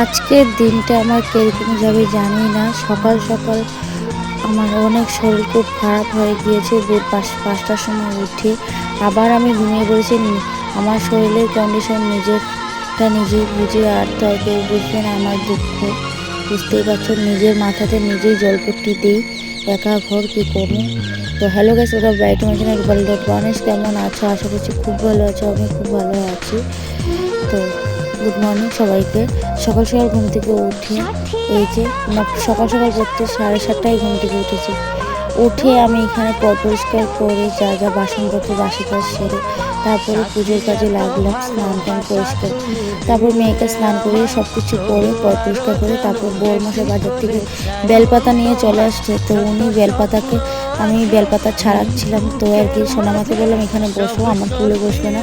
আজকের দিনটা আমার কীরকম যাবে জানি না। সকাল সকাল আমার অনেক শরীর খুব খারাপ হয়ে গিয়েছে। ভোর 5টার সময় উঠে আবার আমি ঘুমিয়ে পড়েছি। আমার শরীরের কন্ডিশন নিজেই বুঝে, আর তো আর কেউ বুঝবে না আমার দুঃখ। বুঝতেই পারছো, নিজের মাথাতে নিজেই জলপট্টি দিই, একা ঘর কী করবো। তো হ্যালো গাইস, ওটা bright imaginary world dot Ganesh, কেমন আছো? আশা করছি খুব ভালো আছো। আমি খুব ভালো আছি। তো গুড মর্নিং সবাইকে। সকাল সকাল ঘুম থেকে উঠে এই যে সকাল সকাল করতে 7:30টায় ঘুম থেকে উঠেছি। উঠে আমি এখানে পরিষ্কার করে যা যা বাসনপত্র বাসি কাজ সেরে তারপরে পুজোর কাজে লাগলাম। স্নান টান পরিষ্কার, তারপর মেয়েকে স্নান করে সব কিছু করে পরিষ্কার করে তারপর বড়মশাই বাজার থেকে বেলপাতা নিয়ে চলে আসছে। তো উনি আমি বেলপাতা ছাড়াচ্ছিলাম। তো আর কি সোনামাকে বললাম এখানে বসো, আমার কুলে বসবে না,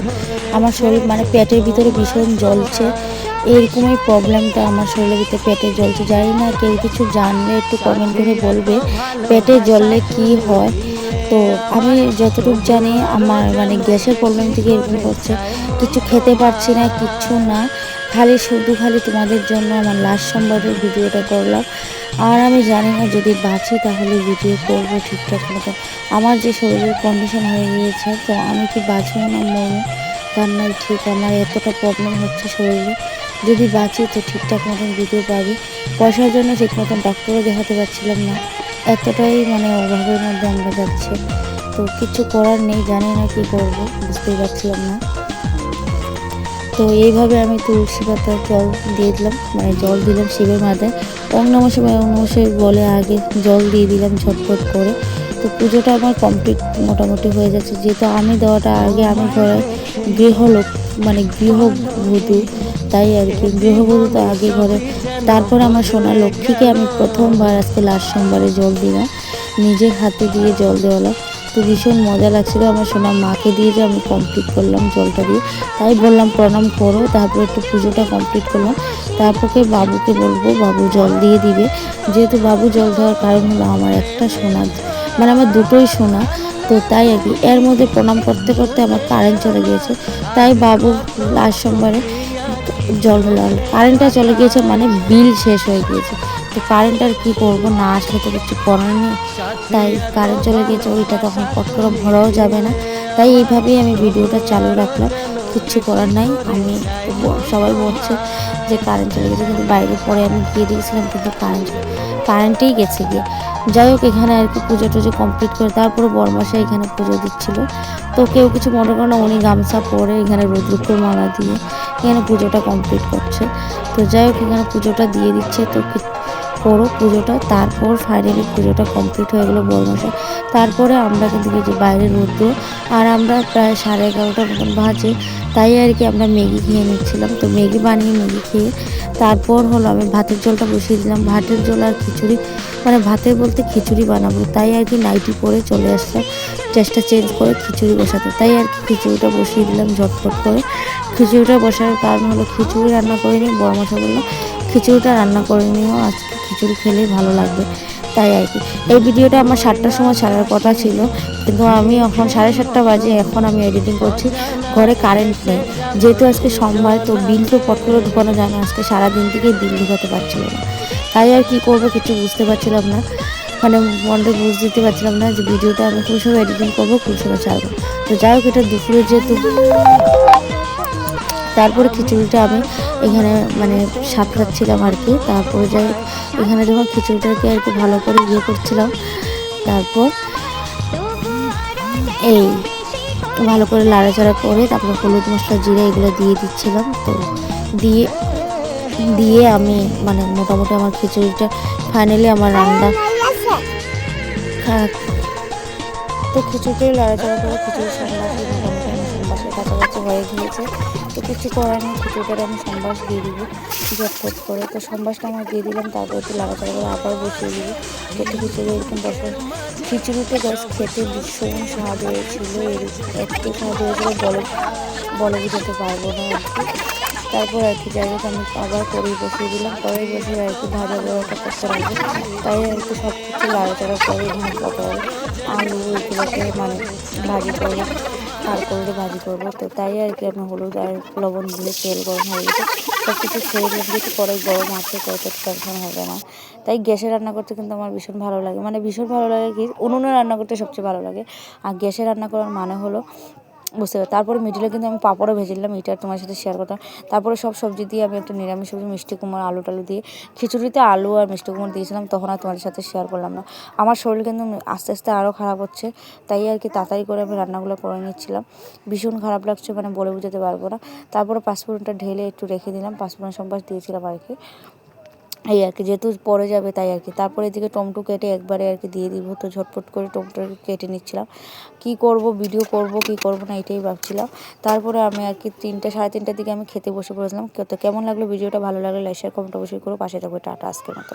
আমার শরীর মানে পেটের ভিতরে ভীষণ জ্বলছে। এরকমই প্রবলেমটা আমার শরীরের ভিতরে, পেটে জ্বলছে। জানি না, কেউ কিছু জানলে একটু কমেন্ট করে বলবে পেটে জ্বললে কি হয়। তো আমি যতটুকু জানি আমার মানে গ্যাসের প্রবলেম থেকে এরকম হচ্ছে। কিছু খেতে পারছি না, কিচ্ছু না, খালি তোমাদের জন্য আমার লাস্ট সোমবারের ভিডিওটা করলাম। আর আমি জানি না যদি বাঁচি তাহলে ভিডিও করবো ঠিকঠাক মতো। আমার যে শরীরের কন্ডিশন হয়ে গিয়েছে, তো আমি কি বাঁচবো না মরবো তার নাই ঠিক। আমার এতটা প্রবলেম হচ্ছে শরীরে, যদি বাঁচি তো ঠিকঠাক মতন ভিডিও পাবি। পয়সার জন্য ঠিক মতন ডক্টরও দেখাতে পারছিলাম না, এতটাই মানে অভাবের মধ্যে আমরা যাচ্ছি। তো কিছু করার নেই, জানি না কি করব, বুঝতেই পারছিলাম না। তো এইভাবে আমি তুলসী পাতা জল দিয়ে দিলাম, মানে জল দিলাম শিবের মাথায়। ওম নমঃ শিবায় ওম নমঃ শিবায় বলে আগে জল দিয়ে দিলাম ঝটপট করে। তো পুজোটা আমার কমপ্লিট মোটামুটি হয়ে যাচ্ছে, যেহেতু আমি দেওয়াটা আগে, আমি ঘরে গৃহলোক মানে গৃহবধূ, তাই আর কি গৃহবধূ তো আগে ঘরে। তারপরে আমার সোনা লক্ষ্মীকে আমি প্রথমবার আজকে লাস্ট সোমবারে জল দিলাম, নিজের হাতে দিয়ে জল দেওয়ালাম। তো ভীষণ মজা লাগছিলো। আমার সোনা মাকে দিয়ে যে আমি কমপ্লিট করলাম জলটা দিয়ে, তাই বললাম প্রণাম করো, তারপর একটু পুজোটা কমপ্লিট করলাম। তারপরে বাবুকে বলবো বাবু জল দিয়ে দিবে, যেহেতু বাবু জল দেওয়ার কারণ হলো আমার একটা সোনা, মানে আমার দুটোই সোনা। তো তাই আর কি, এর মধ্যে প্রণাম করতে করতে আমার কারেন্ট চলে গিয়েছে, তাই বাবু লাস্ট সোমবারে জল হলো। কারেন্টটা চলে গিয়েছে মানে বিল শেষ হয়ে গিয়েছে। তো কারেন্ট আর কী করবো, না আসলে তো কিছু করার নেই। তাই কারেন্ট চলে গিয়েছে, ওইটা তখন পট করে ভরাও যাবে না। তাই এইভাবেই আমি ভিডিওটা চালু রাখলাম, কিচ্ছু করার নাই। আমি সবাই বলছে যে কারেন্ট চলে গেছে, কিন্তু বাইরে পরে আমি গিয়ে দিয়েছিলাম, কিন্তু কারেন্টেই গেছে গিয়ে। যাই হোক, এখানে আর কি পুজো টুজো কমপ্লিট করে তারপরে বড়মশাই এখানে পুজো দিচ্ছিলো। তো কেউ কিছু মনে করো না, উনি গামছা পরে এখানে রুদ্রুক্ষর মালা দিয়ে এখানে পুজোটা কমপ্লিট করছে। তো যাই হোক, এখানে পুজোটা দিয়ে দিচ্ছে। তো করো পুজোটা, তারপর ফাইনালি পুজোটা কমপ্লিট হয়ে গেলো বড়মশাই। তারপরে আমরা কিন্তু যে বাইরে রোদ্র, আর আমরা প্রায় 11:30টার মতন বাজে, তাই আর কি আমরা ম্যাগি খেয়ে নিচ্ছিলাম। তো ম্যাগি খেয়ে তারপর হলো আমি ভাতের জলটা বসিয়ে দিলাম। ভাতের জল আর খিচুড়ি, মানে ভাতে বলতে খিচুড়ি বানাবো, তাই আর কি নাইটি পরে চলে আসলাম টেস্টটা চেঞ্জ করে খিচুড়ি বসাতে। তাই আর কি খিচুড়িটা বসিয়ে দিলাম ঝটপট করে। খিচুড়িটা বসার কারণ হলো খিচুড়ি রান্না করে নিই, বড়মশাই বললো খিচুড়িটা রান্না করে নিও, আজকে খিচুড়ি খেলেই ভালো লাগবে। তাই আর কি এই ভিডিওটা আমার 7টার সময় ছাড়ার কথা ছিল, কিন্তু আমি এখন 7:30 বাজে, এখন আমি এডিটিং করছি। ঘরে কারেন্ট নেই, যেহেতু আজকে সোমবার, তো বিল তো পট করে ঢুকানো যায় না, আজকে সারাদিন থেকে বিল ঢুকাতে পারছিল না। তাই আর কি করবো কিছু বুঝতে পারছিলাম না, মানে মনটা দিতে পারছিলাম না যে ভিডিওটা আমি কোন সময় এডিটিং করবো, কোন সময় ছাড়বো। তো যাই হোক, এটা দুপুরে যেহেতু, তারপরে খিচুড়িটা আমি এখানে মানে সাঁতরাচ্ছিলাম আর কি। তারপরে যাই এখানে যখন খিচুড়িটাকে আর কি ভালো করে করছিলাম, তারপর এই ভালো করে লাড়াচাড়া করে তারপর হলুদ মশলা জিরা এগুলো দিয়ে দিচ্ছিলাম। তো দিয়ে আমি মানে মোটামুটি আমার খিচুড়িটা ফাইনালি আমার রান্না, তো খিচুড়ি লাড়াচাড়া করে খিচুড়ি সম্বাসের কাছাকাছি হয়ে গিয়েছে। তো কিছু করার নেই, খিচুড়িটা আমি সম্বাস দিয়ে দিব ঝটফট করে। তো সম্বাসটা আমার দিয়ে দিলাম, তারপর একটু লাড়াচাড়া করে আবার বসিয়ে দিব। তো খিচুড়ি এরকম বসে খিচুড়িতে গাছ খেতে ভীষণ স্বাদ হয়েছিল, এত স্বাদ হয়েছিল বলে বুঝাতে পারবো না আর কি। তারপর আর কি যাই হোক, আমি আবার কড়াই বসিয়ে দিলাম, কড়াই বসিয়ে আর কি ভাজা বড়াটা করতে লাগবে। তাই আর কি সব কিছু লাড়াচাড়া করে এখানে পটল আলু এগুলোকে মানে ভাজি করে আর করলে ভাজি করবো। তো তাই আর কি আমি হলুদ আর লবণ দিয়ে তেল গরম হয়ে গেছে সব কিছু ছেড়ে দিলাম, যেহেতু কড়াই গরম আছে তো অত টেনশন হবে না। তাই গ্যাসে রান্না করতে কিন্তু আমার ভীষণ ভালো লাগে, মানে ভীষণ ভালো লাগে কি উনুনে রান্না করতে সবচেয়ে ভালো লাগে। আর গ্যাসে রান্না করার মানে হলো বুঝতে পারি। তারপরে মিডিলে কিন্তু আমি পাঁপড়ও ভেজে নিলাম, এটা তোমার সাথে শেয়ার করতাম। তারপরে সব সবজি দিয়ে আমি একটা নিরামিষ সবজি মিষ্টি কুমড়ো আলু টালু দিয়ে খিচুড়িতে আলু আর মিষ্টি কুমড়ো দিয়েছিলাম, তখন আর তোমাদের সাথে শেয়ার করলাম না। আমার শরীর কিন্তু আস্তে আস্তে আরও খারাপ হচ্ছে, তাই আর কি তাড়াতাড়ি করে আমি রান্নাগুলো করে নিচ্ছিলাম। ভীষণ খারাপ লাগছে, মানে বলে বোঝাতে পারবো না। তারপরে পাঁচফোড়নটা ঢেলে একটু রেখে দিলাম, পাঁচফোড়ন সম্বাস দিয়েছিলাম আর কি, এই আর কি, যেহেতু পড়ে যাবে তাই আর কি। তারপরে এদিকে টমেটো কেটে একবারে আর কি দিয়ে দিব, তো ঝটপট করে টমেটোটা কেটে নিচ্ছিলাম। কি করব, ভিডিও করব কি করব না এটাই ভাবছিলাম। তারপরে আমি আর কি 3টে সাড়ে 3টার দিকে আমি খেতে বসে পড়েছিলাম। তো কেমন লাগলো ভিডিওটা, ভালো লাগলে লাইক শেয়ার কমেন্ট অবশ্যই করো, পাশে থাকবে। টাটা আজকের মতো।